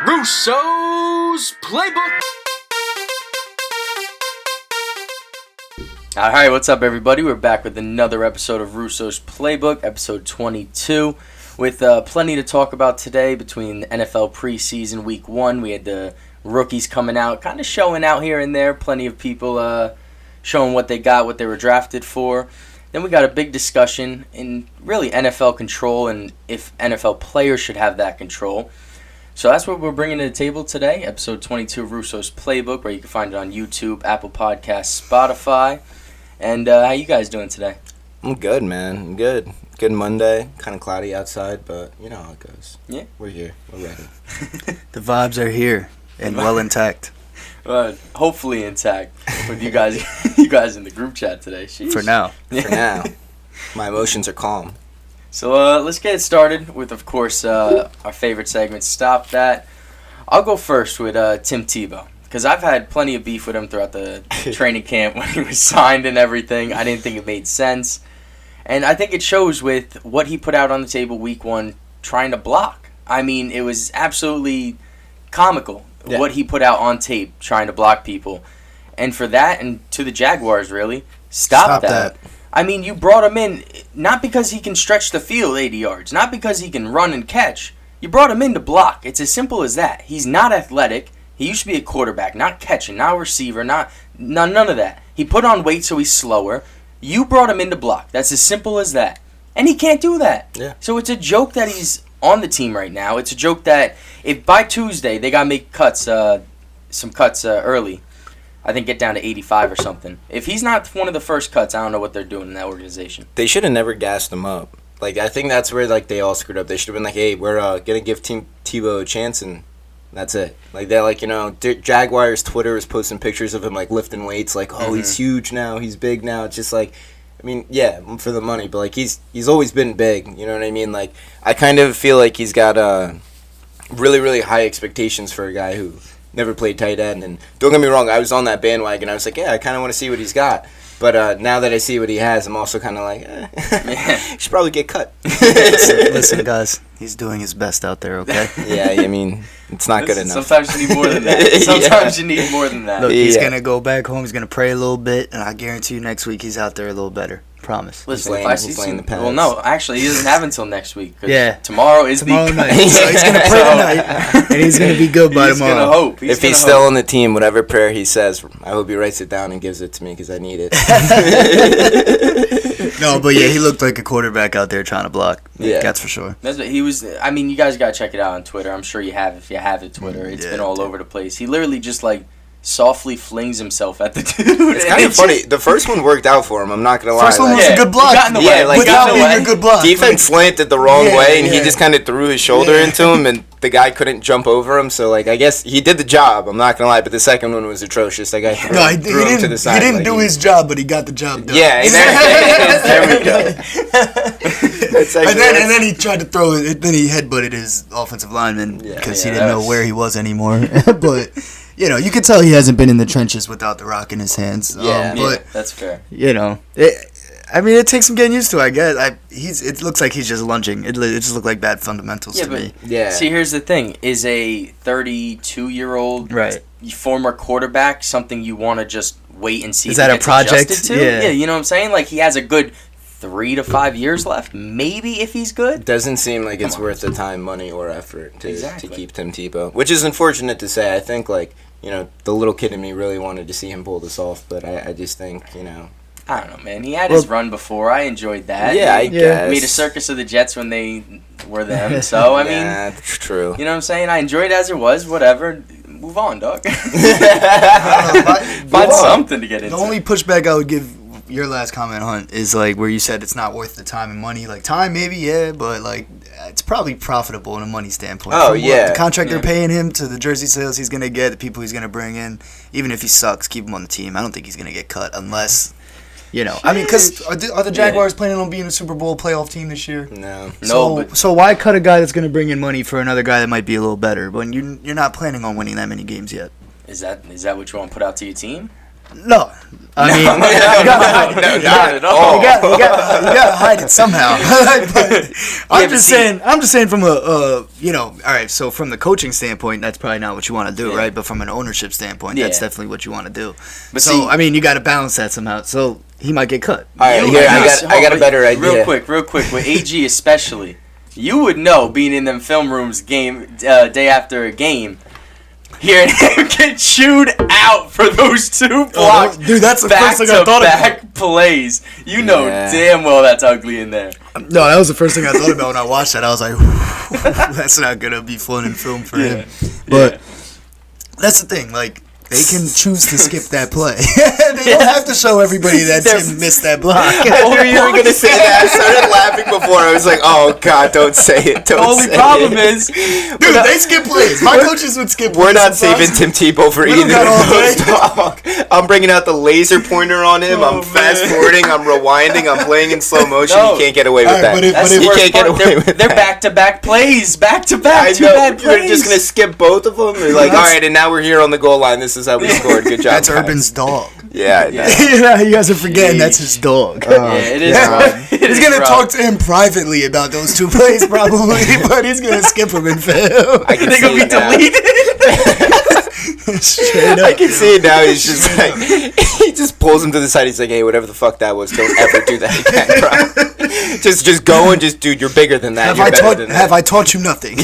Russo's Playbook. Alright, what's up everybody? We're back with another episode of Russo's Playbook, episode 22, with plenty to talk about today between the NFL preseason week 1. We had the rookies coming out, kind of showing out here and there, plenty of people showing what they got, what they were drafted for. Then we got a big discussion in really NFL control and if NFL players should have that control. So that's what we're bringing to the table today, episode 22 of Russo's Playbook, where you can find it on YouTube, Apple Podcasts, Spotify. And how you guys doing today? I'm good, man. I'm good. Good Monday. Kind of cloudy outside, but you know how it goes. Yeah. We're here. We're ready. The vibes are here and well intact. Hopefully intact with you guys in the group chat today. Sheesh. For now. Yeah. For now. My emotions are calm. So let's get started with, of course, our favorite segment, Stop That. I'll go first with Tim Tebow, because I've had plenty of beef with him throughout the training camp when he was signed and everything. I didn't think it made sense. And I think it shows with what he put out on the table week 1 trying to block. I mean, it was absolutely comical what he put out on tape trying to block people. And for that, and to the Jaguars, really, stop that. I mean, you brought him in not because he can stretch the field 80 yards, not because he can run and catch. You brought him in to block. It's as simple as that. He's not athletic. He used to be a quarterback, not catching, not a receiver, none of that. He put on weight so he's slower. You brought him in to block. That's as simple as that. And he can't do that. Yeah. So it's a joke that he's on the team right now. It's a joke that if by Tuesday they got to make cuts, some cuts early, I think get down to 85 or something. If he's not one of the first cuts, I don't know what they're doing in that organization. They should have never gassed him up. Like, I think that's where they all screwed up. They should have been like, hey, we're going to give Tim Tebow a chance, and that's it. Like, they're like, Jaguars Twitter is posting pictures of him, like, lifting weights, like, oh, he's huge now, he's big now. It's just like, I mean, yeah, for the money, but, like, he's always been big, you know what I mean? Like, I kind of feel like he's got really, really high expectations for a guy who never played tight end. And don't get me wrong, I was on that bandwagon. I was like, yeah, I kind of want to see what he's got. But now that I see what he has, I'm also kind of like, he should probably get cut. Listen, guys, he's doing his best out there, okay? Yeah, I mean, it's not good enough. Sometimes you need more than that. Sometimes you need more than that. Look, he's going to go back home, he's going to pray a little bit, and I guarantee you next week he's out there a little better. Promise. Listen, if I see some, well, no, actually, he doesn't have until next week. Yeah. Tomorrow is tomorrow night. So he's going to pray tonight, and he's going to be good by tomorrow. He's going to hope. If he's still on the team, whatever prayer he says, I hope he writes it down and gives it to me because I need it. No, but yeah, he looked like a quarterback out there trying to block. Yeah. That's for sure. That's what he was. I mean, you guys got to check it out on Twitter. I'm sure you have if you have it Twitter. It's been all over the place. He literally just softly flings himself at the dude. It's kind of funny. The first one worked out for him. I'm not gonna lie. First one was a good block. Without being a good block. Defense slanted the wrong way, and he just kind of threw his shoulder into him, and the guy couldn't jump over him. So I guess he did the job. I'm not gonna lie, but the second one was atrocious. That guy threw him to the side. He didn't do his job, but he got the job done. Yeah, there we go. And then he tried to throw it. Then he headbutted his offensive lineman because he didn't know where he was anymore. But you could tell he hasn't been in the trenches without the rock in his hands. But that's fair. It takes some getting used to, I guess. It looks like he's just lunging. It just looked like bad fundamentals to me. Yeah. See, here's the thing. Is a 32-year-old former quarterback something you want to just wait and see? Is that a project? To? Yeah, you know what I'm saying? Like, he has a good 3 to 5 years left, maybe, if he's good. Doesn't seem like it's worth the time, money, or effort to keep Tim Tebow, which is unfortunate to say. I think, the little kid in me really wanted to see him pull this off, but I just think, I don't know, man. He had his run before. I enjoyed that. Yeah, I guess. Made a circus of the Jets when they were them. So, I mean... Yeah, that's true. You know what I'm saying? I enjoyed it as it was. Whatever. Move on, dog. Find something to get into. The only pushback I would give your last comment, Hunt, is where you said it's not worth the time and money. Time, maybe, yeah, but it's probably profitable in a money standpoint. Oh, yeah. The contract they're paying him, to the jersey sales he's going to get, the people he's going to bring in, even if he sucks, keep him on the team. I don't think he's going to get cut unless... because are the Jaguars planning on being a Super Bowl playoff team this year? No. So why cut a guy that's going to bring in money for another guy that might be a little better when you're not planning on winning that many games yet? Is that what you want to put out to your team? No. I mean, not at all. You got to hide it somehow. But I'm just saying from all right, so from the coaching standpoint, that's probably not what you want to do, right? But from an ownership standpoint, that's definitely what you want to do. But so, I mean, you got to balance that somehow. So he might get cut. All right, I got a better idea. Real quick, with AG especially, you would know, being in them film rooms day after a game, hearing him get chewed out for those 2 blocks. Dude, that's the first thing I thought about. Back plays. You know damn well that's ugly in there. No, that was the first thing I thought about when I watched that. I was like, that's not going to be fun in film for him. But that's the thing. Like, they can choose to skip that play. They don't have to show everybody that Tim missed that block. I knew you were going to say that. I started laughing before. I was like, oh, God, don't say it. The only problem is... Dude, they skip plays. My coaches would skip plays. We're not saving Tim Tebow for either of those, dog. I'm bringing out the laser pointer on him. I'm fast-forwarding. I'm rewinding. I'm playing in slow motion. No. You can't get away with that. You can't get away with that. They're back-to-back plays. Back-to-back. 2 bad plays. You're just going to skip both of them? They're like, all right, and now we're here on the goal line. This is how we scored. Good job. That's Urban's dog. Yeah. You guys are forgetting that's his dog. It is. He's going to talk to him privately about those 2 plays probably, but he's going to skip them in film. They're going to be deleted. Straight up. I can see it now. He's just like, he just pulls him to the side. He's like, hey, whatever the fuck that was, don't ever do that again, bro. just go and just, dude, you're bigger than that. Have I taught you nothing?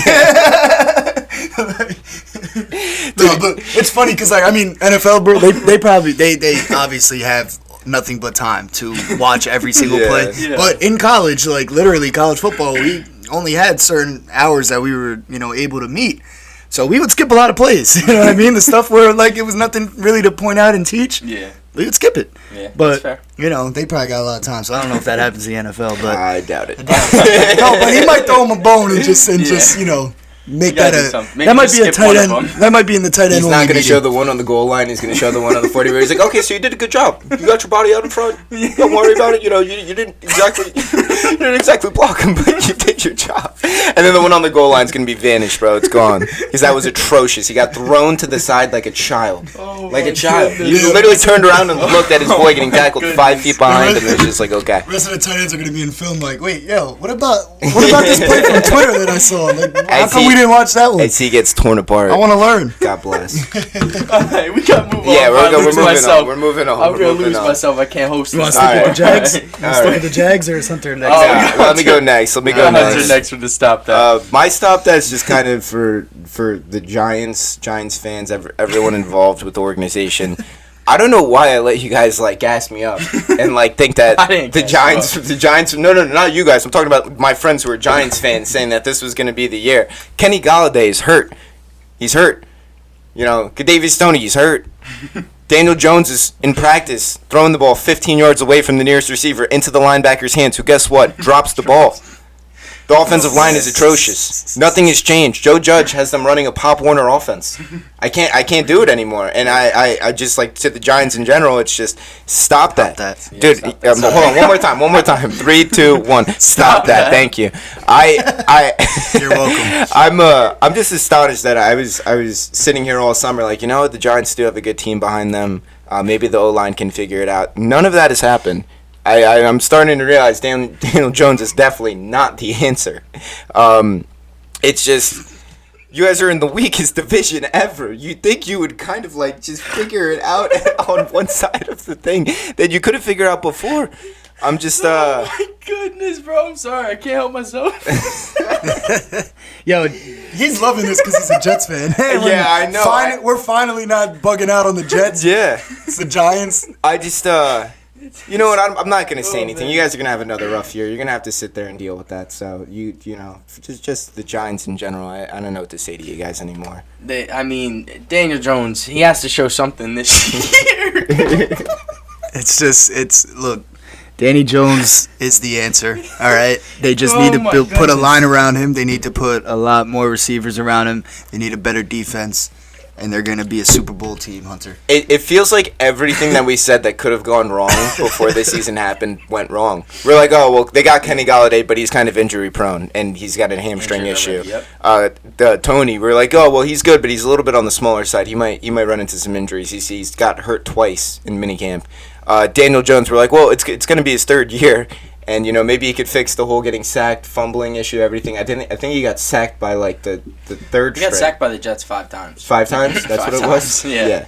No, but it's funny because, like, I mean, NFL, bro, they obviously have nothing but time to watch every single play. Yeah. But in college, like, literally college football, we only had certain hours that we were, able to meet. So we would skip a lot of plays. You know what I mean? The stuff where, like, it was nothing really to point out and teach. Yeah. We would skip it. Yeah, but, they probably got a lot of time, so I don't know if that happens in the NFL. But I doubt it. No, but he might throw him a bone and just make that that might be a tight end. That might be in the tight end. He's not going to show the one on the goal line. He's going to show the one on the 40 where he's like, okay, so you did a good job. You got your body out in front. Don't worry about it. You didn't exactly block him, but you did your job. And then the one on the goal line is going to be vanished, bro. It's gone because that was atrocious. He got thrown to the side like a child, like a child. He literally turned around and looked at his boy getting tackled 5 feet behind him. And it's just like, okay. The rest of the tight ends are going to be in film like, wait, what about this play from Twitter that I saw? Like, how come we didn't watch that one? As he gets torn apart. I want to learn. God bless. Alright, we got to move on. Yeah, we're moving on. I'm going to lose myself. I can't host this. You want to stick with the Jags? You want to stick with the Jags or Hunter next? Let me go next. Hunter next for the stop that. My stop that's just kind of for the Giants fans, everyone involved with the organization. I don't know why I let you guys gas me up and think that the Giants. No, not you guys. I'm talking about my friends who are Giants fans saying that this was going to be the year. Kenny Galladay is hurt. He's hurt. Kadarius Stoney, he's hurt. Daniel Jones is in practice throwing the ball 15 yards away from the nearest receiver into the linebacker's hands, who guess what? Drops the ball. The offensive line is atrocious. Nothing has changed. Joe Judge has them running a Pop Warner offense. I can't do it anymore. And I just to the Giants in general, it's just stop that. Dude, hold on, one more time. 3, 2, 1. Stop that. Thank you. You're welcome. I'm just astonished that I was sitting here all summer the Giants do have a good team behind them. Maybe the O-line can figure it out. None of that has happened. I'm starting to realize Daniel Jones is definitely not the answer. It's just, you guys are in the weakest division ever. You'd think you would kind of just figure it out on one side of the thing that you couldn't figure out before. I'm just, Oh my goodness, bro. I'm sorry. I can't help myself. Yo, he's loving this because he's a Jets fan. Hey, I know. We're finally not bugging out on the Jets. Yeah. It's the Giants. I just, you know what? I'm not gonna say anything. You guys are gonna have another rough year. You're gonna have to sit there and deal with that. So just the Giants in general. I don't know what to say to you guys anymore. Daniel Jones. He has to show something this year. Look. Danny Jones is the answer. All right, they just need to put a line around him. They need to put a lot more receivers around him. They need a better defense. and they're going to be a Super Bowl team, Hunter. It feels like everything that we said that could have gone wrong before this season happened went wrong. We're like, oh, well, they got Kenny Golladay, but he's kind of injury prone, and he's got a hamstring issue. Yep. Tony, we're like, oh, well, he's good, but he's a little bit on the smaller side. He might run into some injuries. He's got hurt twice in minicamp. Daniel Jones, we're like, well, it's going to be his third year. And, maybe he could fix the whole getting sacked, fumbling issue, everything. I think he got sacked by, like, the third He got sacked by the Jets 5 times. 5 times? That's what it was? Yeah.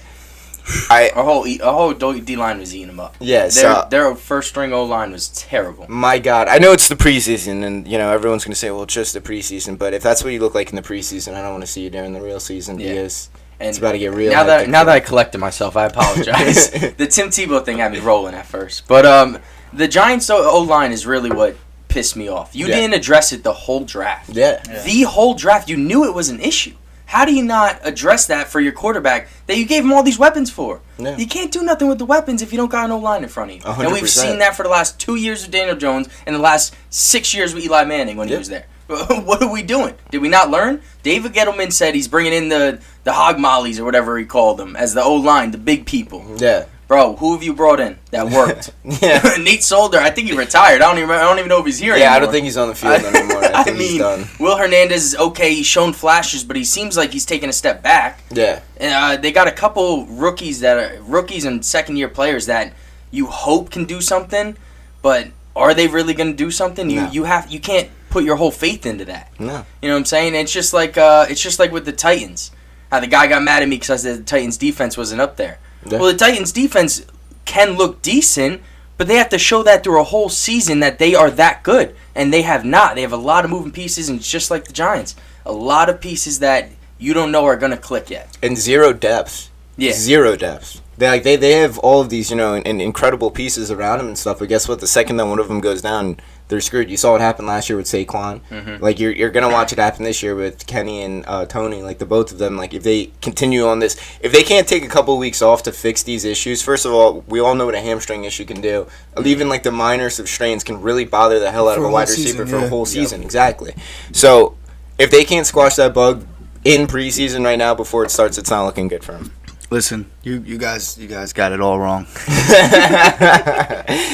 Our whole D-line was eating him up. Yeah, their first-string O-line was terrible. My God. I know it's the preseason, and, everyone's going to say, well, it's just the preseason. But if that's what you look like in the preseason, I don't want to see you during the real season because it's about to get real. Now that I collected myself, I apologize. The Tim Tebow thing had me rolling at first. But, the Giants' O-line is really what pissed me off. You didn't address it the whole draft. Yeah. The whole draft. You knew it was an issue. How do you not address that for your quarterback that you gave him all these weapons for? Yeah. You can't do nothing with the weapons if you don't got an O-line in front of you. 100%. And we've seen that for the last 2 years with Daniel Jones and the last 6 years with Eli Manning when he was there. What are we doing? Did we not learn? David Gettleman said he's bringing in the hog mollies or whatever he called them as the O-line, the big people. Yeah. Bro, who have you brought in that worked? Nate Solder, I think he retired. I don't even know if he's here anymore. I don't think he's on the field anymore. I think he's done. Will Hernandez is okay. He's shown flashes, but he seems like he's taking a step back. Yeah. And they got a couple rookies and second-year players that you hope can do something, but are they really going to do something? No. You can't put your whole faith into that. No. You know what I'm saying? It's just like with the Titans. How the guy got mad at me because I said the Titans' defense wasn't up there. Yeah. Well, the Titans' defense can look decent, but they have to show that through a whole season that they are that good, and they have not. They have a lot of moving pieces, and it's just like the Giants. A lot of pieces that you don't know are going to click yet. And zero depth. Yeah. Zero depth. They have all of these, incredible pieces around them and stuff, but guess what? The second that one of them goes down, they're screwed. You saw what happened last year with Saquon. Mm-hmm. Like, you're going to watch it happen this year with Kenny and Tony, like, the both of them. Like, if they continue on this, if they can't take a couple weeks off to fix these issues, first of all, we all know what a hamstring issue can do. Even, like, the minors of strains can really bother the hell out of a wide receiver for a whole season. Exactly. So, if they can't squash that bug in preseason right now before it starts, it's not looking good for them. Listen, you guys got it all wrong.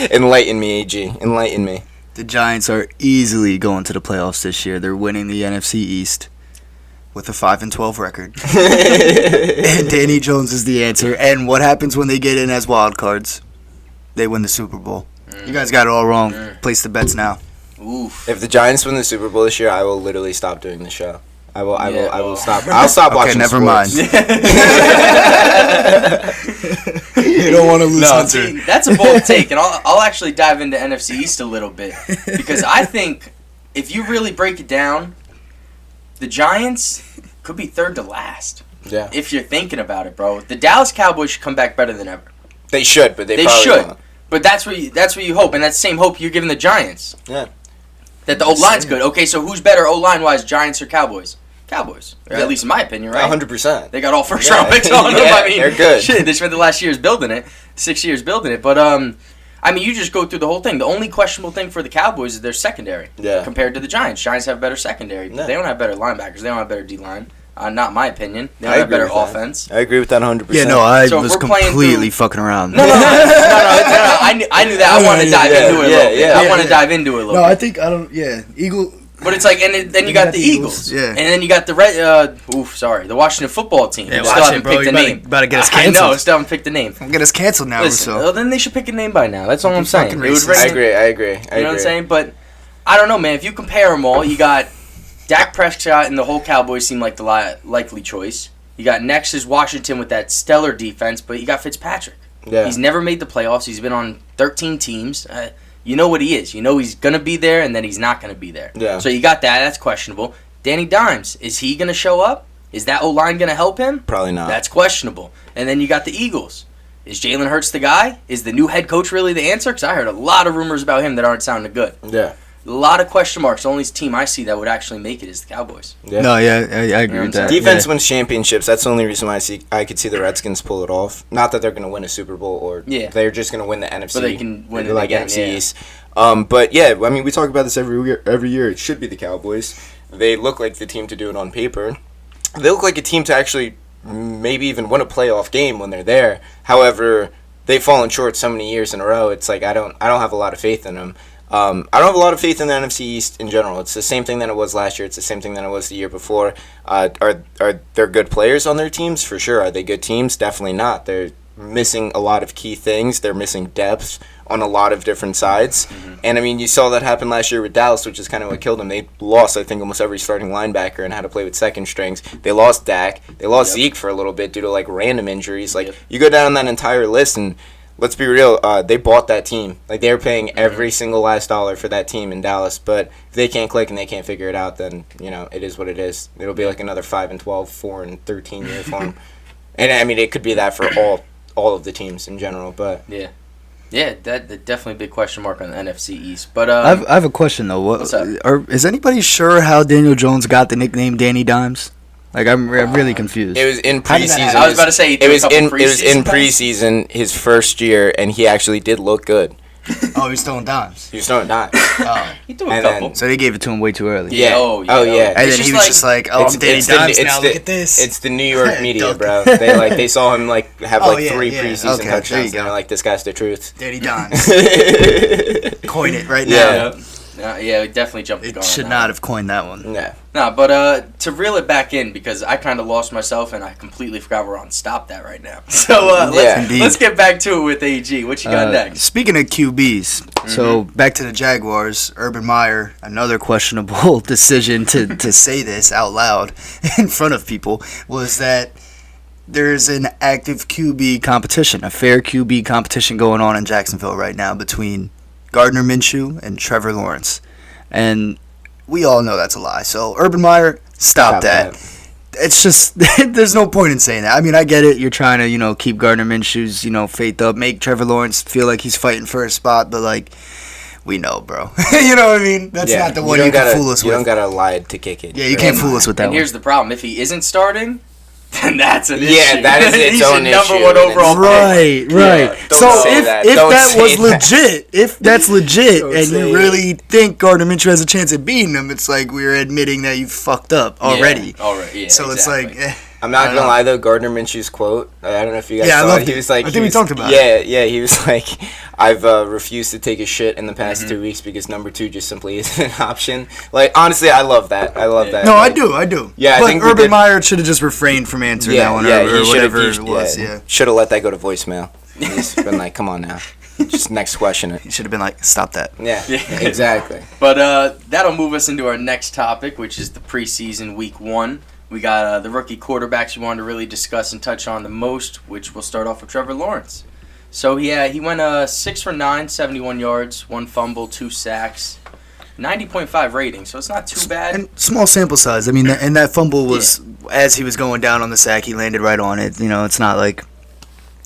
Enlighten me, AG. Enlighten me. The Giants are easily going to the playoffs this year. They're winning the NFC East with a 5-12 record. And Danny Jones is the answer. And what happens when they get in as wild cards? They win the Super Bowl. You guys got it all wrong. Place the bets now. Oof. If the Giants win the Super Bowl this year, I will literally stop doing the show. I will stop. I'll stop watching never sports. mind. You don't want to lose Hunter. See, that's a bold take, and I'll actually dive into NFC East a little bit because I think if you really break it down, the Giants could be third to last. Yeah. If you're thinking about it, bro, the Dallas Cowboys should come back better than ever. They should, but they probably should. won't. But that's what you hope, and that same hope you're giving the Giants. Yeah. That the O-line's good. Okay, so who's better O-line-wise, Giants or Cowboys? Cowboys. Or at least in my opinion, right? 100%. They got all first-round picks on them. Yeah, I mean, they're good. Shit, they spent the last 6 years building it. But, I mean, you just go through the whole thing. The only questionable thing for the Cowboys is their secondary compared to the Giants. Giants have better secondary. But they don't have better linebackers. They don't have better D-line. Not my opinion. They don't have better offense. I agree with that 100%. Yeah, no, I was completely fucking around. No. I knew that. I want to dive into it a little bit. I want to dive into it a little bit. No, I think, Eagle... But it's like, and then you got the Eagles. Yeah. And then you got the the Washington football team. Yeah, still haven't picked a name. About to get us canceled. I know, still haven't picked a name. Get us canceled now, Listen, Russo. well, then they should pick a name by now. That's all I'm saying. I agree. You know what I'm saying? But I don't know, man. If you compare them all, you got Dak Prescott and the whole Cowboys seem like the likely choice. You got next is Washington with that stellar defense, but you got Fitzpatrick. Yeah. He's never made the playoffs. He's been on 13 teams. You know what he is. You know he's going to be there, and then he's not going to be there. Yeah. So you got that. That's questionable. Danny Dimes, is he going to show up? Is that O-line going to help him? Probably not. That's questionable. And then you got the Eagles. Is Jalen Hurts the guy? Is the new head coach really the answer? Because I heard a lot of rumors about him that aren't sounding good. Yeah. A lot of question marks. The only team I see that would actually make it is the Cowboys. Yeah. No, I agree with that. Defense wins championships. That's the only reason why I could see the Redskins pull it off. Not that they're going to win a Super Bowl or they're just going to win the NFC. But they can win it like again, NFC East. But yeah, I mean, we talk about this every year. It should be the Cowboys. They look like the team to do it on paper. They look like a team to actually maybe even win a playoff game when they're there. However, they've fallen short so many years in a row. It's like I don't have a lot of faith in them. I don't have a lot of faith in the NFC East in general. It's the same thing that it was last year. It's the same thing that it was the year before. Are there good players on their teams? For sure. Are they good teams? Definitely not. They're missing a lot of key things. They're missing depth on a lot of different sides. Mm-hmm. And, I mean, you saw that happen last year with Dallas, which is kind of what killed them. They lost, I think, almost every starting linebacker and had to play with second strings. They lost Dak. They lost Zeke for a little bit due to, like, random injuries. Like, you go down that entire list, and let's be real, they bought that team. Like, they were paying every single last dollar for that team in Dallas. But if they can't click and they can't figure it out, then, you know, it is what it is. It'll be like another 5-12, 4-13 year for them. And, I mean, it could be that for all of the teams in general, but... Yeah, that definitely a big question mark on the NFC East. But I have a question though. What's up? Is anybody sure how Daniel Jones got the nickname Danny Dimes? Like I'm really confused. It was in preseason. I was about to say it was in preseason his first year, and he actually did look good. Oh, he's throwing dimes. He was throwing dimes. He threw a couple. So they gave it to him way too early. Yeah. Oh yeah. And then he was just like, "Oh, I'm Danny Dimes now. Look at this." It's the New York media, bro. They saw him like have 3 preseason touchdowns, and they're like, "This guy's the truth." Danny Dimes. Coin it right now. Yeah, definitely jumped the gun. It should not have coined that one. Yeah. Nah, but to reel it back in, because I kind of lost myself and I completely forgot we're on Stop That right now. So let's get back to it with AG. What you got next? Speaking of QBs, so back to the Jaguars, Urban Meyer, another questionable decision to say this out loud in front of people, was that there's an active QB competition, a fair QB competition going on in Jacksonville right now between Gardner Minshew and Trevor Lawrence. And we all know that's a lie. So, Urban Meyer, stop that. It's just, there's no point in saying that. I mean, I get it. You're trying to, keep Gardner Minshew's, faith up, make Trevor Lawrence feel like he's fighting for a spot, but, like, we know, bro. You know what I mean? That's not the one you can fool us with. You don't got to lie to kick it. Yeah, you can't fool us with that one. And here's the problem. If he isn't starting... then that's an issue. Yeah, that is its own issue. He's your number 1 overall pick. Right. So if that was legit, if that's legit, and you really think Gardner Minshew has a chance at beating him, it's like we're admitting that you fucked up already. Yeah, so exactly. It's like... I'm not gonna lie though, Gardner Minshew's quote. I don't know if you guys saw I loved it. He was like, I think we talked about it. Yeah. He was like, I've refused to take a shit in the past 2 weeks because number 2 just simply isn't an option. Like honestly, I love that. that. No, like, I do. Yeah, but I think Urban Meyer should have just refrained from answering that one or whatever it was. Yeah, should have let that go to voicemail. He's been like, come on now. Just next question. He should have been like, stop that. Yeah, exactly. But that'll move us into our next topic, which is the preseason week 1. We got the rookie quarterbacks we wanted to really discuss and touch on the most, which we'll start off with Trevor Lawrence. So, he went 6 for 9, 71 yards, 1 fumble, 2 sacks, 90.5 rating, so it's not too bad. And small sample size. I mean, and that fumble was, as he was going down on the sack, he landed right on it. It's not like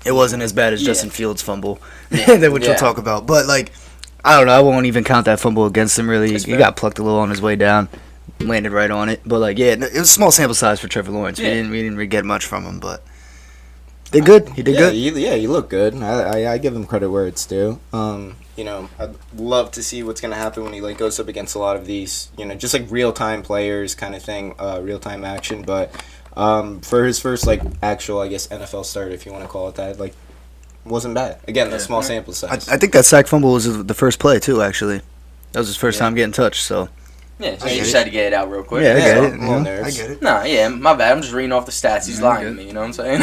it wasn't as bad as Justin Fields' fumble, which we'll talk about. But, like, I don't know. I won't even count that fumble against him, really. He got plucked a little on his way down. Landed right on it, but it was a small sample size for Trevor Lawrence. We didn't really get much from him, but did good. He did good. He looked good. I give him credit where it's due. I'd love to see what's gonna happen when he goes up against a lot of these, just like real time players kind of thing, real time action. But for his first actual, I guess NFL start, if you want to call it that, wasn't bad. Again, the small sample size. I think that sack fumble was the first play too. Actually, that was his first time getting touched. So. Yeah, so you just had to get it out real quick. Yeah, I get it. it. Nah, my bad. I'm just reading off the stats. He's lying to me, you know what I'm saying?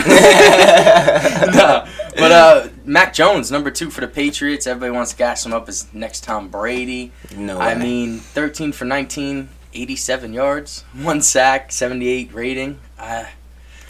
Nah, but Mac Jones, number 2 for the Patriots. Everybody wants to gas him up as next Tom Brady. No way. I mean, 13 for 19, 87 yards, 1 sack, 78 rating.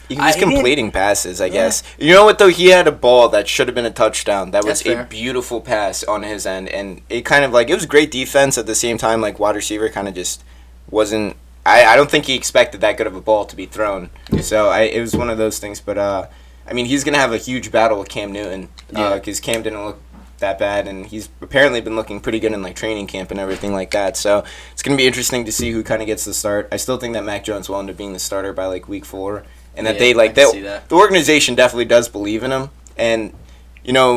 He was completing passes, I guess. You know what, though? He had a ball that should have been a touchdown. That was a beautiful pass on his end. And it kind of, it was great defense at the same time. Wide receiver kind of just wasn't... I don't think he expected that good of a ball to be thrown. So, it was one of those things. But, he's going to have a huge battle with Cam Newton. Because Cam didn't look that bad. And he's apparently been looking pretty good in, training camp and everything like that. So, it's going to be interesting to see who kind of gets the start. I still think that Mac Jones will end up being the starter by, week 4. And that the organization definitely does believe in him. And,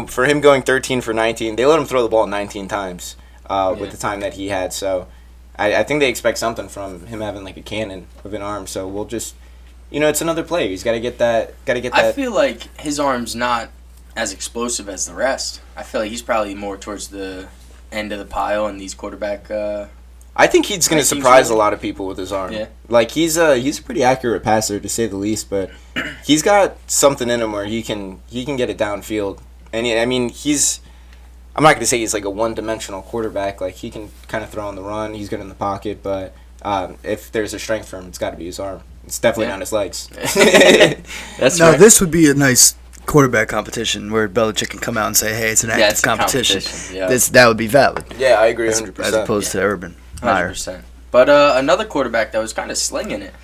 for him going 13 for 19, they let him throw the ball 19 times with the time that he had. So I think they expect something from him having, a cannon of an arm. So we'll just it's another player. He's got to get that. I feel like his arm's not as explosive as the rest. I feel like he's probably more towards the end of the pile in these quarterback. I think he's going to surprise a lot of people with his arm. Yeah. Like, he's a pretty accurate passer, to say the least, but he's got something in him where he can get it downfield. And, I'm not going to say he's like a one-dimensional quarterback. Like, he can kind of throw on the run. He's good in the pocket, but if there's a strength for him, it's got to be his arm. It's definitely not his legs. That's right. This would be a nice quarterback competition where Belichick can come out and say, hey, it's an active competition. Yeah. That would be valid. Yeah, I agree 100%. As opposed to Urban. 100%. But another quarterback that was kind of slinging it,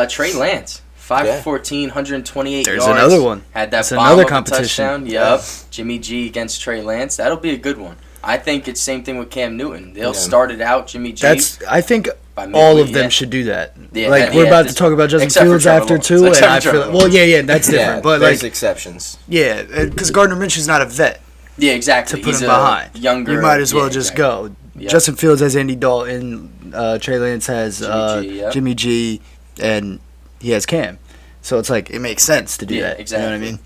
Trey Lance. 5 for 14, 128 There's yards. There's another one. Had that That's bomb another of competition. A touchdown. Yep. Jimmy G against Trey Lance. That'll be a good one. I think it's same thing with Cam Newton. They'll start it out, Jimmy G. I think all of them should do that. Yeah, we're about to talk about Justin Fields after too, and I feel that's different. But there's exceptions. Yeah, because Gardner Minshew's not a vet. Yeah, exactly. To put him behind, younger. You might as well just go. Yep. Justin Fields has Andy Dalton. Trey Lance has Jimmy G, and he has Cam. So it's like it makes sense to do that. Exactly. You know what I mean?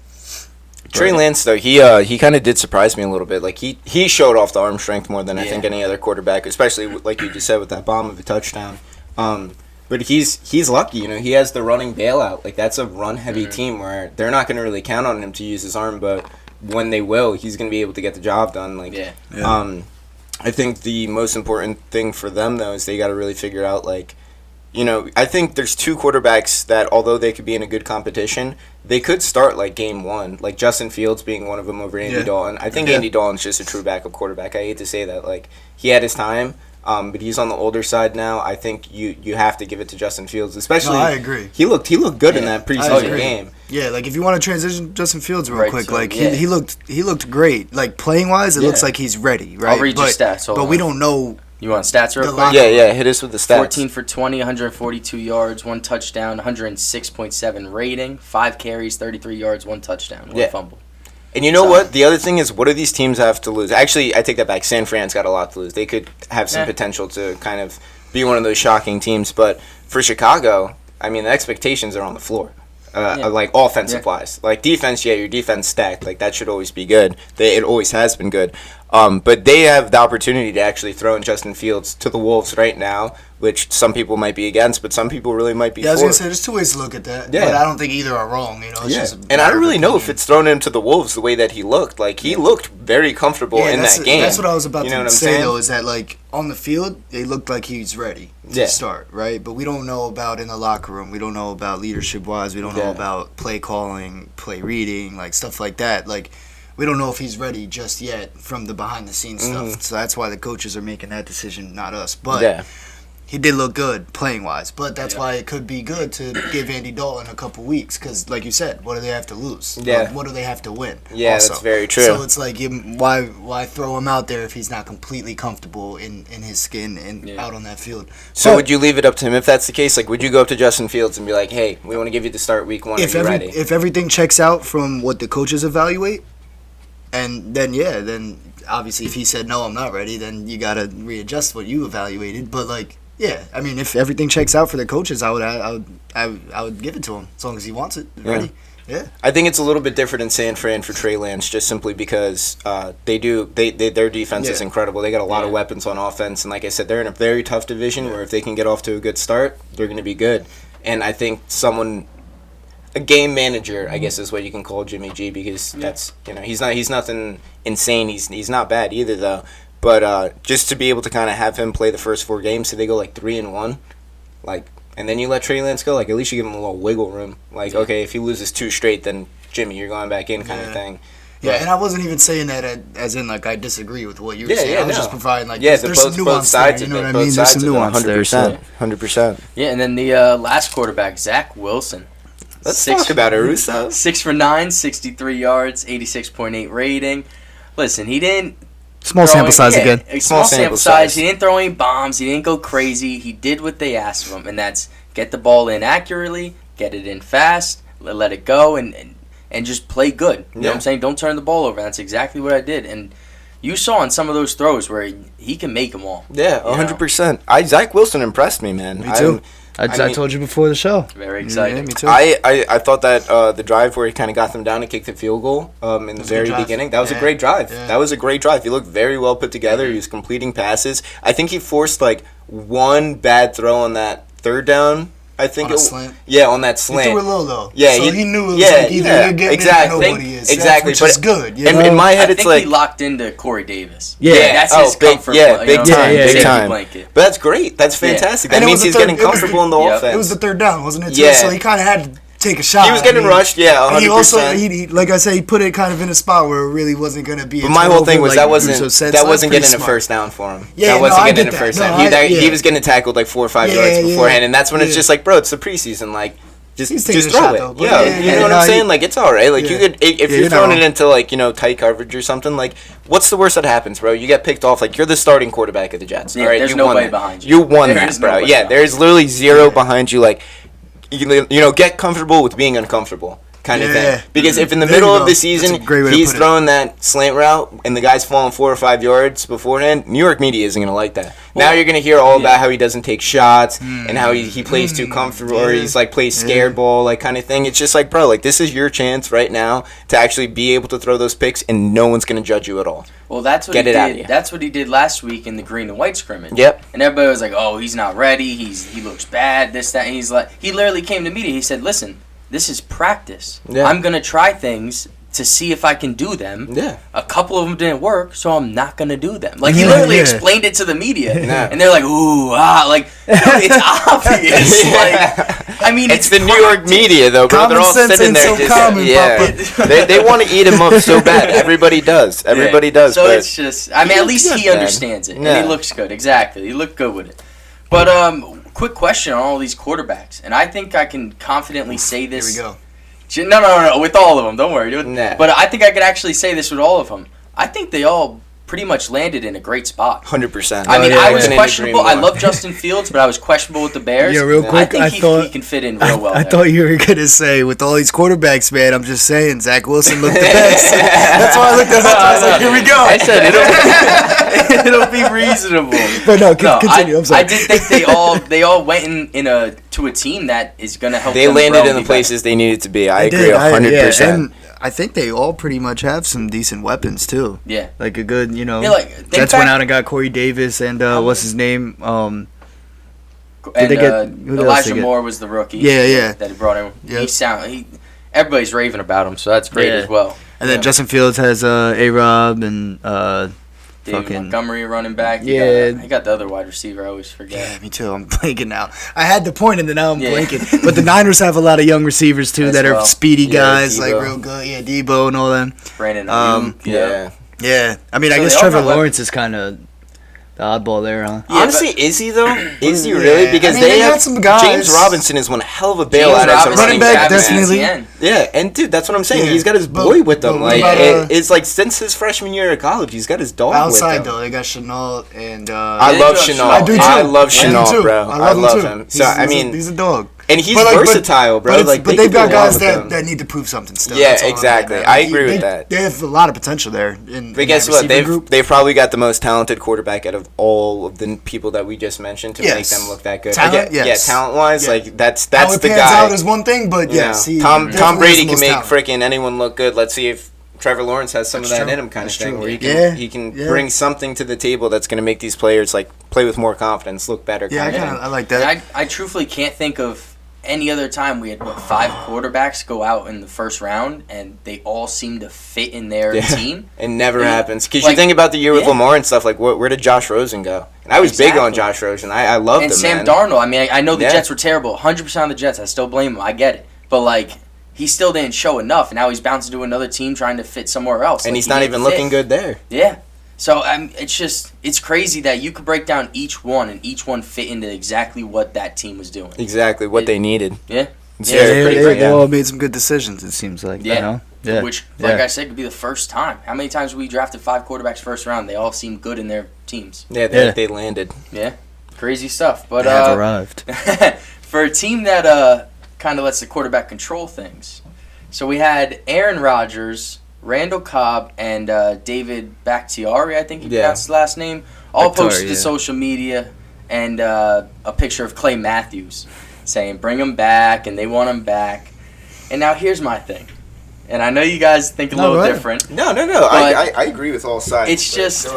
Trey Lance, though, he kind of did surprise me a little bit. Like, he showed off the arm strength more than I think any other quarterback, especially, like you just said, with that bomb of a touchdown. But he's lucky, he has the running bailout. Like, that's a run-heavy team where they're not going to really count on him to use his arm, but when they will, he's going to be able to get the job done. Like, I think the most important thing for them, though, is they got to really figure out, like, I think there's two quarterbacks that, although they could be in a good competition, they could start, like, game one. Like, Justin Fields being one of them over Andy Dalton. I think Andy Dalton's just a true backup quarterback. I hate to say that. Like, he had his time, but he's on the older side now. I think you have to give it to Justin Fields, especially. No, I agree. He looked good in that preseason game. Yeah, like, if you want to transition Justin Fields real quick, like, he looked great. Like, playing-wise, it looks like he's ready, right? I'll read your stats. But we don't know. You want stats real quick? Yeah, hit us with the stats. 14 for 20, 142 yards, 1 touchdown, 106.7 rating, 5 carries, 33 yards, 1 touchdown, 1 fumble. And you know what? The other thing is, what do these teams have to lose? Actually, I take that back. San Fran's got a lot to lose. They could have some potential to kind of be one of those shocking teams. But for Chicago, I mean, the expectations are on the floor. Like, offensive-wise. Like, defense, your defense stacked. Like, that should always be good. It always has been good. But they have the opportunity to actually throw in Justin Fields to the Wolves right now, which some people might be against, but some people really might be for. I was going to say, there's two ways to look at that. Yeah. But I don't think either are wrong. It's just and I don't really know if it's thrown into the Wolves the way that he looked. Like, he looked very comfortable in that game. That's what I was about to say, though, is that, like, on the field, it looked like he's ready to start, right? But we don't know about in the locker room. We don't know about leadership-wise. We don't know about play calling, play reading, like, stuff like that. Like, we don't know if he's ready just yet from the behind-the-scenes stuff. So that's why the coaches are making that decision, not us. But he did look good playing-wise. But that's why it could be good to give Andy Dalton a couple weeks. Because, like you said, what do they have to lose? Yeah. What do they have to win? Yeah, also? That's very true. So it's like, why throw him out there if he's not completely comfortable in his skin and out on that field? So would you leave it up to him if that's the case? Like, would you go up to Justin Fields and be like, hey, we want to give you the start week 1. Are you ready? If everything checks out from what the coaches evaluate, and then obviously if he said, no, I'm not ready, then you got to readjust what you evaluated. But, like, I mean, if everything checks out for the coaches, I would give it to him as long as he wants it. Ready? Yeah. I think it's a little bit different in San Fran for Trey Lance, just simply because their defense is incredible. They got a lot of weapons on offense, and like I said, they're in a very tough division where if they can get off to a good start, they're going to be good. And I think a game manager, I guess, is what you can call Jimmy G, because that's he's nothing insane. He's not bad either though. But just to be able to kind of have him play the first 4 games, so they go like 3-1, like, and then you let Trey Lance go, like, at least you give him a little wiggle room. Like, okay, if he loses 2 straight, then Jimmy, you're going back in, kind of thing. Yeah, and I wasn't even saying that as in, like, I disagree with what you were saying. I was just providing, like, there's some nuance there, you know what I mean? There's some nuance there. 100%. Yeah, and then the last quarterback, Zach Wilson. Let's talk about it, Russo. 6 for 9, 63 yards, 86.8 rating. Listen, he didn't... Small sample size again. Small sample size. He didn't throw any bombs. He didn't go crazy. He did what they asked of him, and that's get the ball in accurately, get it in fast, let it go, and just play good. You know what I'm saying? Don't turn the ball over. That's exactly what I did. And you saw in some of those throws where he can make them all. Yeah, 100%. Zach Wilson impressed me, man. Me too. I told you before the show. Very exciting. Yeah, me too. I thought that the drive where he kind of got them down and kicked the field goal in the very beginning, that was a great drive. Yeah. That was a great drive. He looked very well put together. He was completing passes. I think he forced like one bad throw on that third down. I think on slant. Yeah, on that slant. He threw it low though. Yeah, so he knew it was like either you're getting exactly. it or nobody is. Exactly, which is good. In my head, it's like he locked into Corey Davis. Yeah, that's his comfort. Big time. Blanket. But that's great. That's fantastic. That means he's getting comfortable in the offense. It was the third down, wasn't it? Yeah. So he kind of had to take a shot. He was getting rushed. Yeah, 100%. He also, like I said, he put it kind of in a spot where it really wasn't going to be. But my whole thing was that wasn't getting a first down for him. Yeah, that wasn't getting a first down. He was getting tackled like 4 or 5 yards beforehand, and that's when it's just like, bro, it's the preseason, like. Just throw it. You know what I'm saying? Like, it's all right. Like, you could, if you're throwing it into, like, tight coverage or something, like, what's the worst that happens, bro? You get picked off. Like, you're the starting quarterback of the Jets. Yeah, all right? There's nobody behind you. You won that, bro. Yeah, there's literally zero behind you. Like, get comfortable with being uncomfortable. Kind of thing. Because if in the middle of the season he's throwing that slant route and the guy's falling 4 or 5 yards beforehand, New York media isn't going to like that. Now you're going to hear all about how he doesn't take shots and how he plays too comfortable or he's like plays scared ball, like kind of thing. It's just like, bro, like this is your chance right now to actually be able to throw those picks and no one's going to judge you at all. Well, that's what he did. That's what he did last week in the green and white scrimmage. Yep. And everybody was like, "Oh, he's not ready. He looks bad. This, that." And he's like, he literally came to media. He said, "Listen, this is practice. Yeah. I'm gonna try things to see if I can do them. Yeah. A couple of them didn't work, so I'm not gonna do them." Like he literally explained it to the media, and they're like, "Ooh, like it's obvious." Like, I mean, it's the New York media, though, bro. They're all sitting there, they want to eat him up so bad. Everybody does. Everybody does. So it's just, I mean, at least he understands it, and he looks good. Exactly, he looked good with it. But quick question on all these quarterbacks, and I think I can confidently say this. Here we go. No, with all of them. Don't worry. But I think I could actually say this with all of them. I think they all pretty much landed in a great spot. 100%. I mean, I was questionable. I love Justin Fields, but I was questionable with the Bears. Yeah, real quick, I think he can fit in real well. I thought you were going to say, with all these quarterbacks, man, I'm just saying, Zach Wilson looked the best. That's why I looked at him. I was like, here we go. I said it'll be reasonable. But no, continue. I'm sorry. I did think they all went to a team that is going to help them. They landed in the places they needed to be. I agree 100%. And I think they all pretty much have some decent weapons too. Yeah, like a good, Jets went out and got Corey Davis and what's his name? Elijah Moore was the rookie. Yeah. That he brought in. Yep. Everybody's raving about him, so that's great as well. And then Justin Fields has A-Rob and David Montgomery running back. He got the other wide receiver. I always forget. Yeah, me too. I'm blanking now. I had the point and then now I'm blanking. But the Niners have a lot of young receivers too that are speedy guys, like real good. Yeah, Debo and all them. Brandon. Yeah. I mean, I guess Trevor Lawrence is kind of the oddball there, huh? Yeah, honestly, is he though? Is he really? Because they have some guys. James Robinson is one hell of a bailout as a running back, definitely. Yeah, and dude, that's what I'm saying. He's got his boy with him. Like it's like since his freshman year of college, he's got his dog with him. Outside though, they got Chenault and. I love Chenault. I do too. I love Chenault, bro. I love him. So I mean, he's a dog. And he's versatile, bro. But they've got guys that need to prove something still. Yeah, exactly. I agree with that. They have a lot of potential there. But guess what? They've probably got the most talented quarterback out of all of the people that we just mentioned to make them look that good. Talent-wise, like that's the guy. How it pans out is one thing, but Tom Brady can make freaking anyone look good. Let's see if Trevor Lawrence has some of that in him, kind of thing, where he can bring something to the table that's going to make these players like play with more confidence, look better. I like that. I truthfully can't think of any other time we had 5 quarterbacks go out in the first round and they all seem to fit in their team. It never happens because you think about the year with Lamar and stuff. Like, where did Josh Rosen go? And I was big on Josh Rosen. I loved him. And Sam Darnold. I mean, I know the Jets were terrible. 100% on the Jets. I still blame him. I get it, but like. He still didn't show enough, and now he's bouncing to another team trying to fit somewhere else. And he's not even looking good there. Yeah. So it's crazy that you could break down each one, and each one fit into exactly what that team was doing. Exactly what they needed. Yeah. They all made some good decisions, it seems like. Yeah. Which, like I said, could be the first time. How many times we drafted 5 quarterbacks first round? They all seemed good in their teams. Yeah, they landed. Yeah. Crazy stuff. But they have arrived. For a team that kind of lets the quarterback control things. So we had Aaron Rodgers, Randall Cobb, and David Bakhtiari, I think he pronounced his last name, all posted to social media and a picture of Clay Matthews. saying bring him back and they want him back. And now here's my thing. And I know you guys think a little different. No. I agree with all sides. It's just,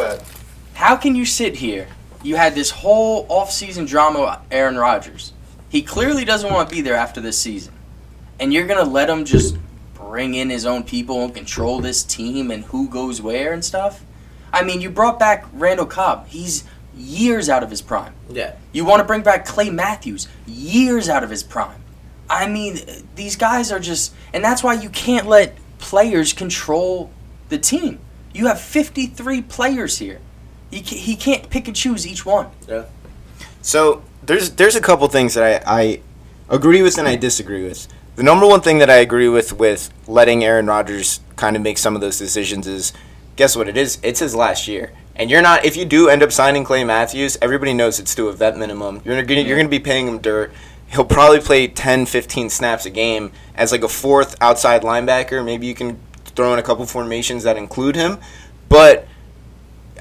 how can you sit here? You had this whole offseason drama with Aaron Rodgers. He clearly doesn't want to be there after this season. And you're going to let him just bring in his own people and control this team and who goes where and stuff? I mean, you brought back Randall Cobb. He's years out of his prime. Yeah. You want to bring back Clay Matthews. Years out of his prime. I mean, these guys are just... And that's why you can't let players control the team. You have 53 players here. He can't pick and choose each one. Yeah. So, there's a couple things that I agree with and I disagree with. The number one thing that I agree with letting Aaron Rodgers kind of make some of those decisions is, guess what it is? It's his last year. And you're not... If you do end up signing Clay Matthews, everybody knows it's to a vet minimum. You're going to be paying him dirt. He'll probably play 10, 15 snaps a game as like a fourth outside linebacker. Maybe you can throw in a couple formations that include him. But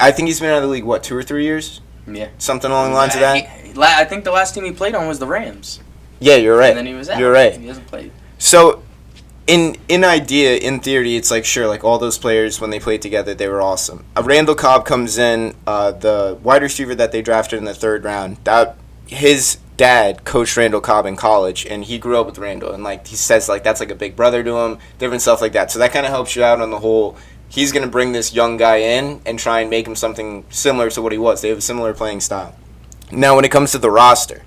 I think he's been out of the league, 2 or 3 years? Yeah. Something along the lines of that? I think the last team he played on was the Rams. Yeah, you're right. And then he was out. You're right. He hasn't played. So, in theory, it's like, sure, like all those players, when they played together, they were awesome. Randall Cobb comes in, the wide receiver that they drafted in the 3rd round. His dad coached Randall Cobb in college, and he grew up with Randall, and like he says, like that's like a big brother to him, different stuff like that. So that kind of helps you out on the whole. He's going to bring this young guy in and try and make him something similar to what he was. They have a similar playing style. Now, when it comes to the roster,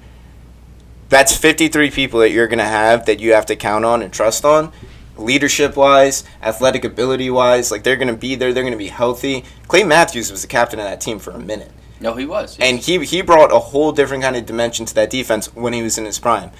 that's 53 people that you're going to have that you have to count on and trust on, leadership-wise, athletic ability-wise. Like they're going to be there. They're going to be healthy. Clay Matthews was the captain of that team for a minute. No, he was. And he brought a whole different kind of dimension to that defense when he was in his prime.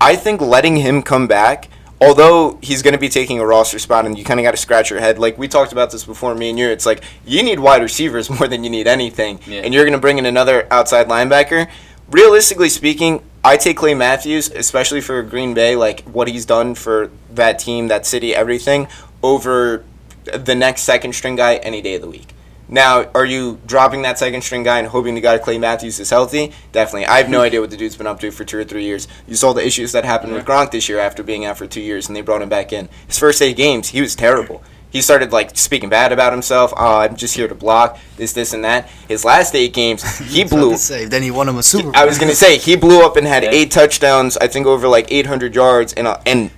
I think letting him come back, although he's going to be taking a roster spot and you kind of got to scratch your head. Like we talked about this before, me and you. It's like you need wide receivers more than you need anything. Yeah. And you're going to bring in another outside linebacker. Realistically speaking, I take Clay Matthews, especially for Green Bay, like what he's done for that team, that city, everything, over the next second-string guy any day of the week. Now, are you dropping that second-string guy and hoping the guy Clay Matthews is healthy? Definitely. I have no idea what the dude's been up to for 2 or 3 years. You saw the issues that happened with Gronk this year after being out for 2 years, and they brought him back in. His first 8 games, he was terrible. He started, like, speaking bad about himself. Oh, I'm just here to block, this, and that. His last 8 games, he blew. Then he won him a Super Bowl. I was going to say, he blew up and had 8 touchdowns, I think over, like, 800 yards, and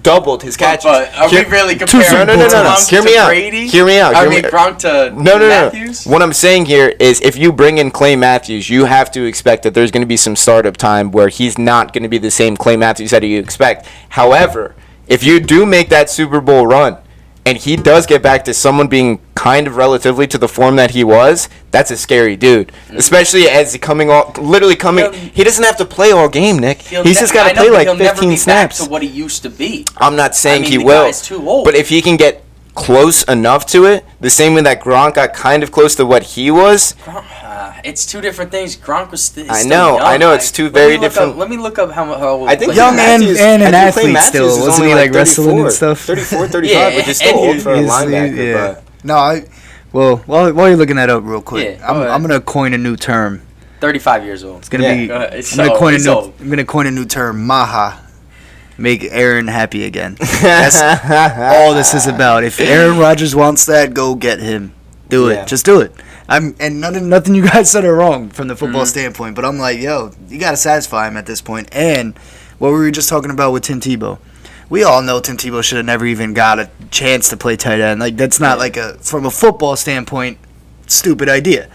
doubled his catches. But are we really comparing no. Gronk Hear me to out. Brady? Hear me out. Gronk to Matthews? What I'm saying here is if you bring in Clay Matthews, you have to expect that there's going to be some startup time where he's not going to be the same Clay Matthews that you expect. However, if you do make that Super Bowl run, and he does get back to someone being kind of relatively to the form that he was, that's a scary dude. Especially as he he doesn't have to play all game, Nick. He's just got to play like 15 snaps. Back to what he used to be. I'm not saying he the will, guy's too old. but if he can get close enough to it, the same way that Gronk got kind of close to what he was. It's 2 different things. Gronk was still I young. know, it's 2 very different. Let me look up how old. I think young and an athlete still. Wasn't he like 34, wrestling and stuff? 34, 35, which is still old for a linebacker. Yeah. But. No, well, while you're looking that up real quick, Yeah, I'm gonna coin a new term. 35 years old. It's gonna be. I'm gonna coin a new term. Maha. Make Aaron happy again. That's all this is about. If Aaron Rodgers wants that, go get him. Do it. Just do it. And nothing you guys said are wrong from the football standpoint, but I'm like, yo, you got to satisfy him at this point. And what we were just talking about with Tim Tebow. We all know Tim Tebow should have never even got a chance to play tight end. Like, that's not like from a football standpoint, stupid idea.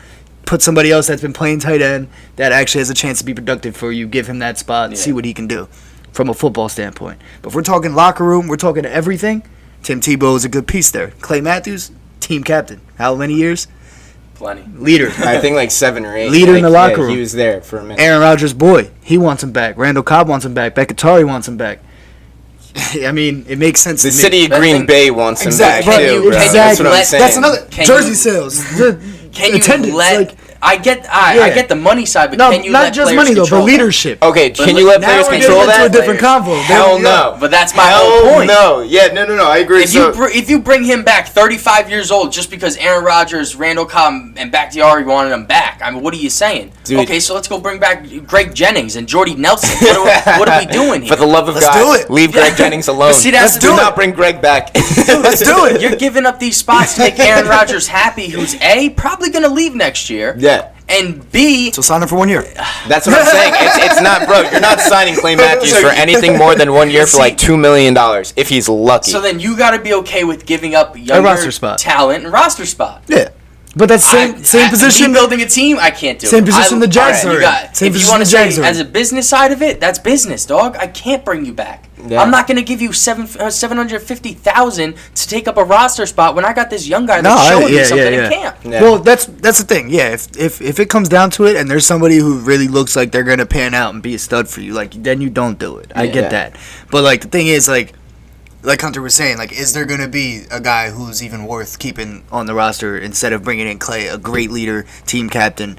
Put somebody else that's been playing tight end that actually has a chance to be productive for you, give him that spot, and see what he can do from a football standpoint. But if we're talking locker room, we're talking everything, Tim Tebow is a good piece there. Clay Matthews, team captain. How many years? Plenty. Leader. I think like 7 or 8. Leader in the locker room. He was there for a minute. Aaron Rodgers' boy. He wants him back. Randall Cobb wants him back. Beccatari wants him back. I mean, it makes sense to me. The city of Green Bay wants him back, too. Exactly. That's what I'm saying. That's another. Jersey sales. Can you let I get the money side, but can you not let just players money though, control but that? leadership. Okay, can you let players Now we're control getting that? into a different convo. Hell no. But that's my whole point. No. Yeah, no. I agree. If you bring him back 35 years old just because Aaron Rodgers, Randall, Cobb, and Bakhtiari wanted him back, I mean, what are you saying? Dude. Okay, so let's go bring back Greg Jennings and Jordy Nelson. What are we doing here? For the love of Let's God, do it. leave Greg Jennings alone. See, that's do not bring Greg back. Let's do it. You're giving up these spots to make Aaron Rodgers happy, who's A, probably going to leave next year. Yeah. And B, So sign him for 1 year. That's what I'm saying. It's not, bro. You're not signing Clay Matthews for anything more than 1 year for like $2 million if he's lucky. so then you got to be okay with giving up younger roster spot. talent and roster spot. Yeah. But that's same position. Me building a team, I can't do it. Same position the Jags are in. Same If you position want the to Jags say are in. as a business side of it, that's business, dog. I can't bring you back. Yeah. I'm not going to give you $750,000 to take up a roster spot when I got this young guy that's showing me something in camp. Yeah. Well, that's the thing. Yeah, if it comes down to it, and there's somebody who really looks like they're gonna pan out and be a stud for you, like then you don't do it. I get that. But like the thing is, like Hunter was saying, like, is there gonna be a guy who's even worth keeping on the roster instead of bringing in Clay, a great leader, team captain,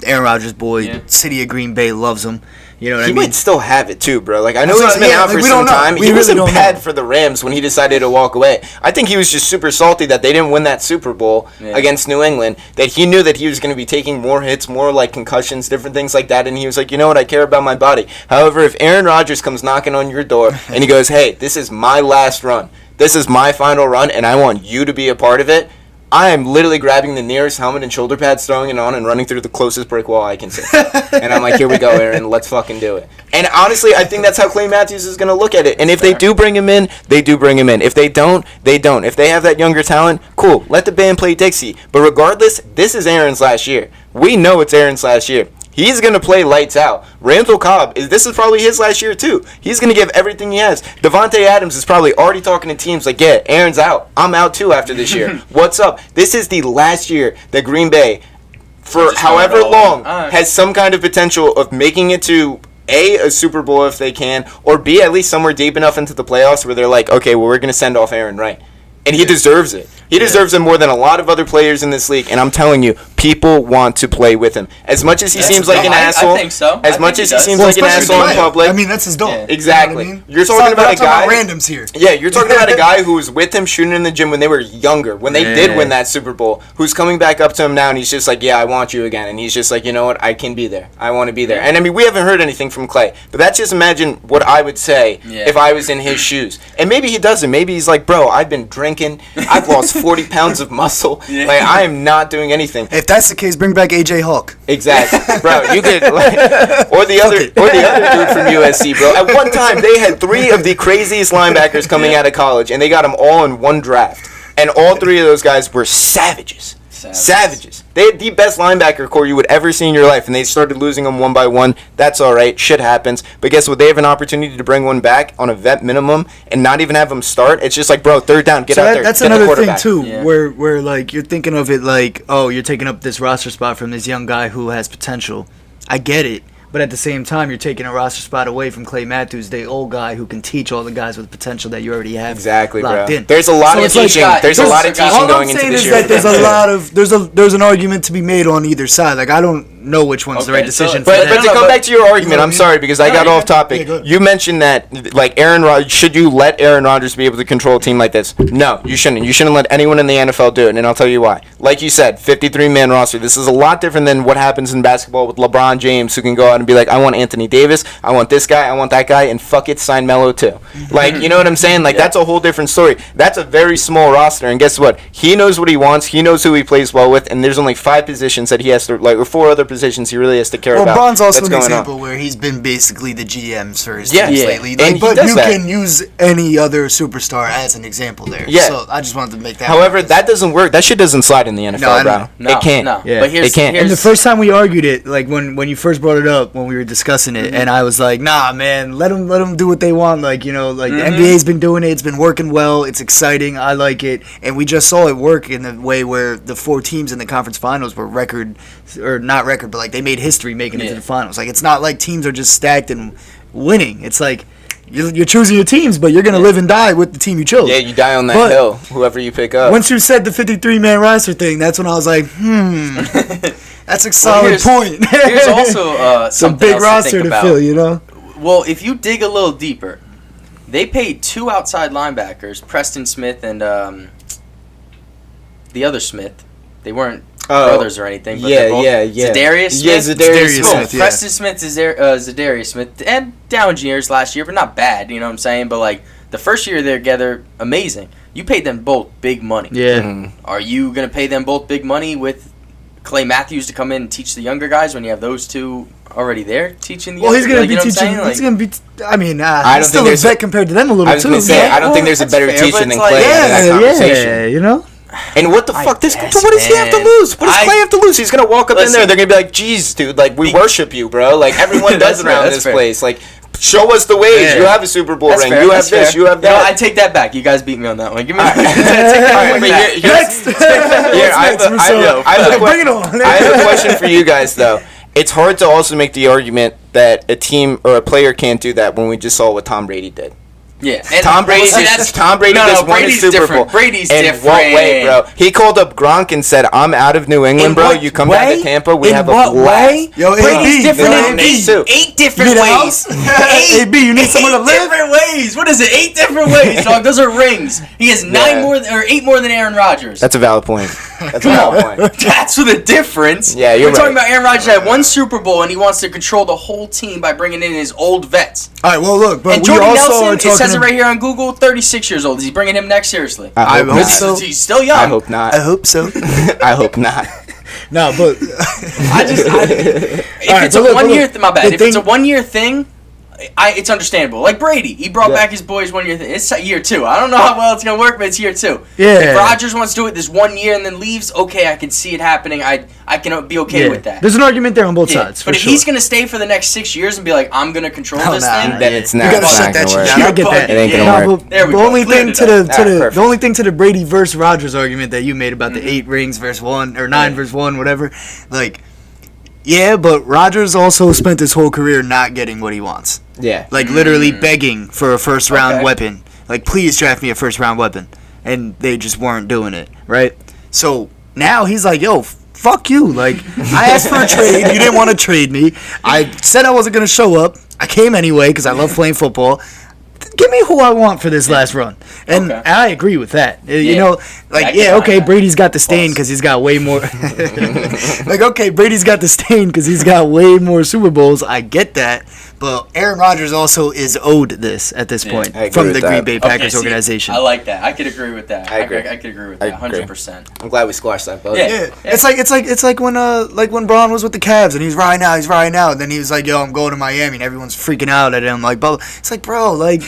Aaron Rodgers' boy, city of Green Bay loves him. You know what I mean? He might still have it too, bro. Like I know That's he's what- been yeah, out like, for we some don't know. time. We He really wasn't don't bad know. for the Rams when he decided to walk away. I think he was just super salty that they didn't win that Super Bowl against New England. That he knew that he was going to be taking more hits, more like concussions, different things like that, and he was like, you know what, I care about my body. However, if Aaron Rodgers comes knocking on your door and he goes, hey, this is my last run, this is my final run, and I want you to be a part of it, I am literally grabbing the nearest helmet and shoulder pads, throwing it on, and running through the closest brick wall I can see. And I'm like, here we go, Aaron, let's fucking do it. And honestly, I think that's how Clay Matthews is going to look at it. And if they do bring him in, they do bring him in. If they don't, they don't. If they have that younger talent, cool, let the band play Dixie. But regardless, this is Aaron's last year. We know it's Aaron's last year. He's going to play lights out. Randall Cobb, this is probably his last year too. He's going to give everything he has. Devontae Adams is probably already talking to teams like, yeah, Aaron's out. I'm out too after this year. What's up? This is the last year that Green Bay, for Just however going long, all right. has some kind of potential of making it to a Super Bowl if they can, or B, at least somewhere deep enough into the playoffs where they're like, okay, well, we're going to send off Aaron Wright. And he deserves it. He deserves it more than a lot of other players in this league. And I'm telling you, people want to play with him. As much as he seems like an asshole, I think so. as I much think as he he does. seems Well, like an especially asshole in Clay. public, I mean, that's his dog. Yeah. exactly. You know what I mean? You're talking We're about a not talking guy. about randoms here. Yeah, you're talking about a guy who was with him shooting in the gym when they were younger, when they did win that Super Bowl, who's coming back up to him now, and he's just like, yeah, I want you again. And he's just like, you know what, I can be there. I want to be there. And I mean, we haven't heard anything from Clay, but that's just imagine what I would say if I was in his shoes. And maybe he doesn't. Maybe he's like, bro, I've been drinking. I've lost 40 pounds of muscle. Like, I am not doing anything. If that's the case, bring back AJ Hawk. Exactly, bro. You could, or the other dude from USC, bro. At one time, they had 3 of the craziest linebackers coming out of college, and they got them all in one draft. And all 3 of those guys were savages. Savages. They had the best linebacker core you would ever see in your life, and they started losing them one by one. That's all right. Shit happens. But guess what? They have an opportunity to bring one back on a vet minimum and not even have them start. It's just like, bro, third down, get out there. That's get the another thing quarterback. too, Yeah. where like you're thinking of it like, oh, you're taking up this roster spot from this young guy who has potential. I get it. But at the same time, you're taking a roster spot away from Clay Matthews, the old guy who can teach all the guys with potential that you already have Exactly, locked bro. in. There's a lot So of it's like- teaching. There's a lot of teaching All going I'm into saying this is year. that there's a lot of there's an argument to be made on either side. Like I don't know which one's the Okay, right decision. so- for But that. to come back to your argument, I'm sorry because I got you're off good. topic. Yeah, go ahead. You mentioned that, like, should you let Aaron Rodgers be able to control a team like this? No, you shouldn't. You shouldn't let anyone in the NFL do it, and I'll tell you why. Like you said, 53-man roster. This is a lot different than what happens in basketball with LeBron James, who can go out and be like, I want Anthony Davis, I want this guy, I want that guy, and fuck it, sign Melo too. Like, you know what I'm saying? Like, that's a whole different story. That's a very small roster, and guess what? He knows what he wants. He knows who he plays well with, and there's only 5 positions that he has to, like, or 4 other positions he really has to care Well, about. Braun's also that's an going example on. where he's been basically the GMs for his Yeah. teams Yeah. lately. And Like, he but does you that. can use any other superstar as an example there. Yeah. So I just wanted to make that. However, that doesn't work. That shit doesn't slide in the NFL, No, I bro. know. No, It can't. No. Yeah. But here's, It can't. And the here's- first time we argued it, like when you first brought it up, when we were discussing it, and I was like, "Nah, man, let them do what they want." Like the NBA's been doing it; it's been working well. It's exciting. I like it, and we just saw it work in the way where the 4 teams in the conference finals were record, or not record, but like they made history making it to the finals. Like it's not like teams are just stacked and winning. It's like you're choosing your teams, but you're gonna live and die with the team you chose. Yeah, you die on that hill, whoever you pick up. Once you said the 53-man roster thing, that's when I was like, that's a solid point. Here's also some something big else roster to, think to about. fill, you know. Well, if you dig a little deeper, they paid 2 outside linebackers, Preston Smith and the other Smith. They weren't brothers or anything. But Zadarius Smith. Yeah, Zadarius Smith. Yeah. Preston Smith, Zadarius Smith, and down years last year, but not bad. You know what I'm saying? But like the first year they're together, amazing. You paid them both big money. Yeah. Mm-hmm. Are you gonna pay them both big money with Clay Matthews to come in and teach the younger guys when you have those two already there teaching the Well, he's younger gonna guys? be teaching. Like, He's gonna be. I mean, I don't he's still think a vet compared to them a little I was too. gonna say, I don't think there's a that's better fair, teacher but than it's like- Clay in that conversation. Yeah, you know. And what the I fuck? What guess, does he have to man. lose? What does Clay have to lose? He's gonna walk up in there. They're gonna be like, "Jeez, dude, like we worship you, bro. Like everyone does around this place. Like, show us the ways. Yeah. You have a Super Bowl ring. fair, You have that's this. fair. You have You know, that." I take that back. You guys beat me on that one. Give me All right, but Next. I have a Bring it on. I have a question for you guys though. It's hard to also make the argument that a team or a player can't do that when we just saw what Tom Brady did. Yeah, and Tom Brady just won his Brady's Super different. Bowl. Brady's in different. what way, bro? He called up Gronk and said, "I'm out of New England, In bro. what You come down way? to Tampa. We In have a what blast." way? Yo, Brady's AB, different yo, in AB. eight different You need a ways. house? AB, you need somewhere to live? 8 different ways. What is it? 8 different ways, dog. Those are rings. He has 8 more than Aaron Rodgers. That's a valid point. That's a valid point. That's the difference. Yeah, you're We're talking right. about Aaron Rodgers had 1 Super Bowl and he wants to control the whole team by bringing in his old vets. All right, well, look, but And we Jordy also Nelson, are it talking. says it right here on Google, 36 years old. Is he bringing him next? Seriously. I hope not. so. He's still young. I hope not. I hope so. I hope not. No, but If right, it's but a look, 1 year, look, my bad. the If it's a thing- 1 year thing, it's understandable. Like Brady, he brought back his boys 1 year thing. It's year 2. I don't know how well it's gonna work, but it's year 2. Yeah. If Rodgers wants to do it this 1 year and then leaves, okay, I can see it happening. I can be okay with that. There's an argument there on both Yeah. sides. For But if sure. he's gonna stay for the next 6 years and be like, I'm gonna control Hell this nah. thing, Then it's You not. gotta it's shut not that gonna shit work. down. I get that. It ain't gonna No, work. but There we the go. only Cleared thing it to up. the Perfect. the only thing to the Brady versus Rodgers argument that you made about the 8 rings versus 1 or 9 versus 1, whatever, like. Yeah, but Rodgers also spent his whole career not getting what he wants. Yeah. Like, literally begging for a first-round Okay. weapon. Like, please draft me a first-round weapon. And they just weren't doing it, right? So, now he's like, yo, fuck you. Like, I asked for a trade. You didn't want to trade me. I said I wasn't going to show up. I came anyway because I love playing football. Give me who I want for this last run. And Okay. I agree with that. You Yeah. know, like, I yeah, can okay, buy that. Brady's got the stain Pause. because he's got way more. Like, okay, Brady's got the stain because he's got way more Super Bowls. I get that. But Aaron Rodgers also is owed this at this point I agree from with the that. Green Bay Okay, Packers see, organization. I like that. I could agree with that. I agree. I could agree with I that. agree. 100%. I'm glad we squashed that vote. Yeah. Yeah, it's like when Braun was with the Cavs and he's riding out, and then he was like, "Yo, I'm going to Miami," and everyone's freaking out at him, like, blah, blah. It's like, bro, like,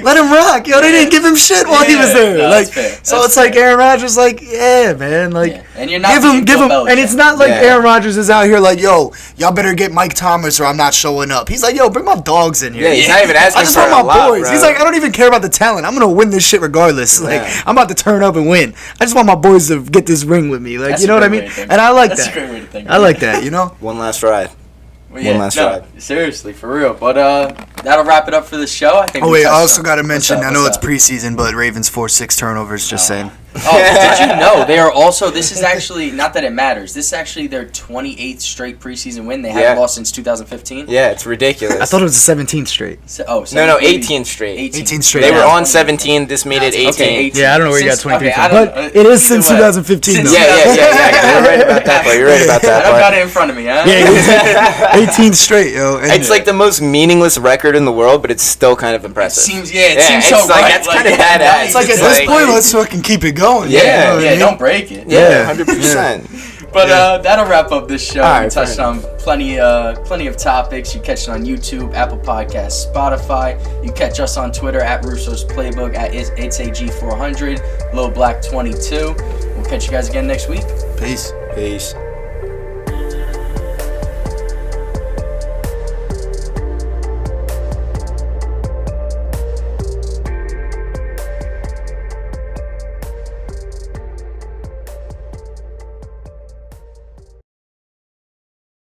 let him rock, yo. They didn't give him shit while he was Yeah, there, no, like, that's fair. so That's it's like fair. Aaron Rodgers, like, yeah, man, like, Yeah. And you're not give being him, Bill and it's not like Yeah. Aaron Rodgers is out here like, yo, y'all better get Mike Thomas or I'm not showing up. He's like, yo, bring my dogs in here. Yeah, he's not even asking I just for want a my lot, boys. bro. He's like, I don't even care about the talent. I'm gonna win this shit regardless. Like, Yeah. I'm about to turn up and win. I just want my boys to get this ring with me. Like, That's you know a what I great mean? way to think. And I like That's that. a great way to think. I like that. You know. One last ride. Well, One last ride. Seriously, for real. But that'll wrap it up for the show. I think. Oh we wait, I touched also on- got to What's mention. up, I know what's it's up? preseason, but Ravens forced 6 turnovers. Just saying. Oh, did you know they are also? This is actually not that it matters. This is actually their 28th straight preseason win. They haven't Yeah. lost since 2015. Yeah, it's ridiculous. I thought it was the 17th straight. So, no, 18 18 straight. 18 straight. They were Yeah. on 17. This made it 18. Okay, 18. Yeah, I don't know where you got Since- 23 okay, from, I don't but know. it is Either since way. 2015. Since though. Yeah. You're right about that part. You're right about I that don't got part. it in front of me, huh? Yeah, 18 straight, yo. And It's like the most meaningless record in the world, but it's still kind of impressive. Seems Yeah, seems it's so like, right. that's kinda badass. nice. it's like at it's this like- point, let's fucking keep it going. Yeah, you know what I mean? don't break it. Yeah, 100%. But that'll wrap up this show. All We right, touched fair on plenty of topics. You catch it on YouTube, Apple Podcasts, Spotify. You catch us on Twitter at Russo's Playbook, at it's AG400, Low Black 22. We'll catch you guys again next week. Peace. Peace.